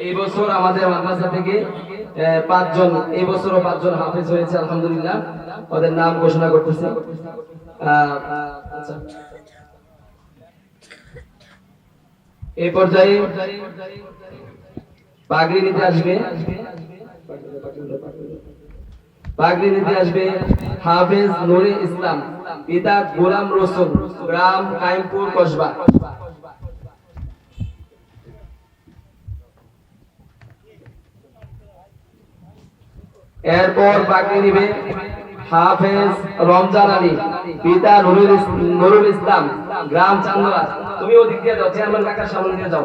এই বছর আমাদের মাদ্রাসা থেকে 5 জন, এই বছরও 5 জন হাফেজ হয়েছে আলহামদুলিল্লাহ। ওদের নাম ঘোষণা করতেছি। এই পর্যায়ে পাগড়ি নিতে আসবে হাফেজ নুরে ইসলাম, পিতা গোলাম রসুল, গ্রাম কাইমপুর কসবা। এরপর পাগড়ি নিবে হাফেজ রমজান আলী, পিতা নুরুল ইসলাম, গ্রাম চান্দরা। তুমি ওদিক দিয়ে যাও, চেয়ারম্যান কাকার সামনে দিয়ে যাও।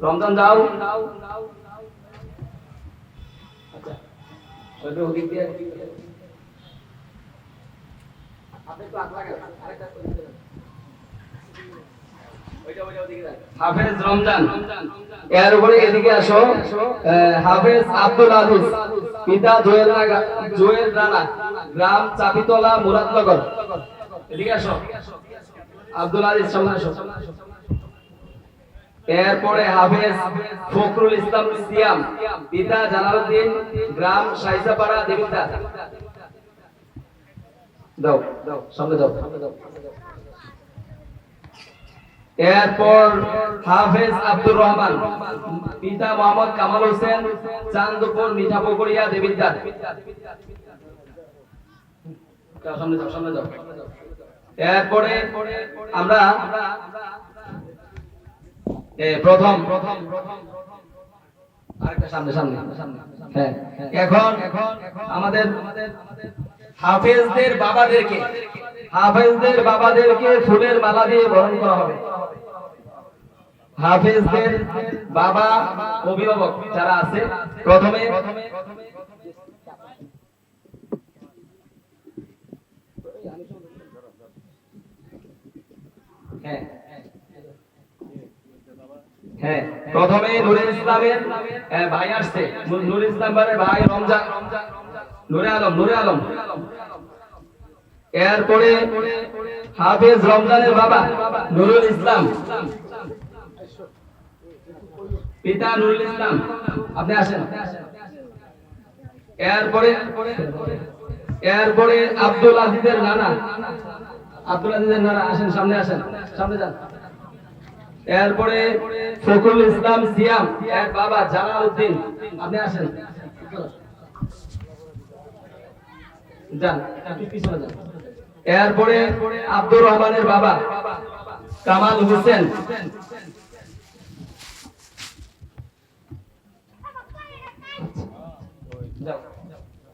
রমজান যাও। আচ্ছা, ওদিক দিয়ে হাফেজ রমজান। এর উপরে এদিকে আসো হাফেজ আব্দুল আজিজ, পিতা জোয়েল রানা, গ্রাম চাপিতলা, মুরাদনগর। এদিকে আসো আব্দুল আজিজ, সামনে আসো। এরপরে হাফেজ ফখরুল ইসলাম সিয়াম, পিতা জালালউদ্দিন, গ্রাম সাইসাপাড়া, দেবিদ্বার। দাও দাও, সামনে দাও। এরপর হাফেজ আব্দুর রহমান, পিতা মোহাম্মদ কামাল হোসেন, চান্দপুর, মিঠাপুকুরিয়া, দেবিদ্বার। সামনে যাও, সামনে যাও। এরপরে আমরা প্রথম আরেকটা সামনে সামনে। হ্যাঁ, এখন আমাদের হাফেজদের বাবাদেরকে ফুলের মালা দিয়ে বরণ করা হবে। হাফেজদের বাবা, অভিভাবক যারা আছে, প্রথমে নুরে ইসলামের ভাই আসছে, নুরে ইসলামের ভাই রমজান, নুরে আলম। এরপরে হাফেজ রমজানের বাবা নুরুল ইসলাম, পিতা নুরুল ইসলাম, আপনি আসেন। এরপরে আব্দুল আজিজের নানা আসেন, সামনে আসেন, সামনে যান। এরপরে ফখরুল ইসলাম সিয়াম, এর বাবা জালালউদ্দিন, আপনি আসেন, যান, পিছনে যান। এরপরে আব্দুর রহমানের বাবা কামাল হোসেন,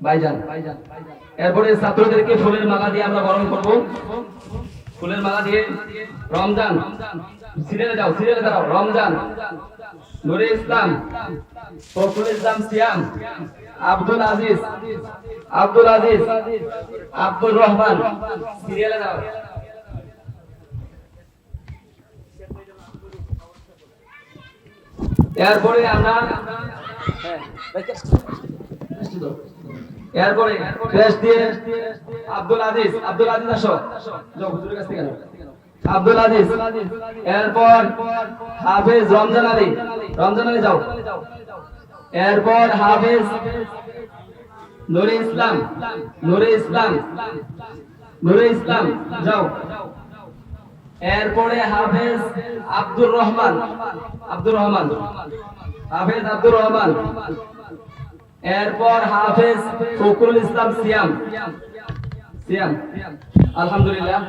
ভাইজান। এরপরে ছাত্রদেরকে ফুলের মালা দিয়ে আমরা বরণ করব। ফুলের মালা দিয়ে রমজান, সিরিয়ালে দাও। রমজান, নুরে ইসলাম, ফখরুল ইসলাম সিয়াম, আব্দুল আজিজ, আব্দুর রহমান, সিরিয়ালে দাও। এরপরে আমরা আব্দুল আজিজ আসো, হুজুরের কাছ থেকে আব্দুল আজিজ। এরপর হাফেজ রমজান আলী যাও। এরপর হাফেজ নুরে ইসলাম যাও। এরপরে হাফেজ আব্দুর রহমান, হাফেজ আব্দুর রহমান। এরপর হাফেজ ফখরুল ইসলাম সিয়াম। আলহামদুলিল্লাহ।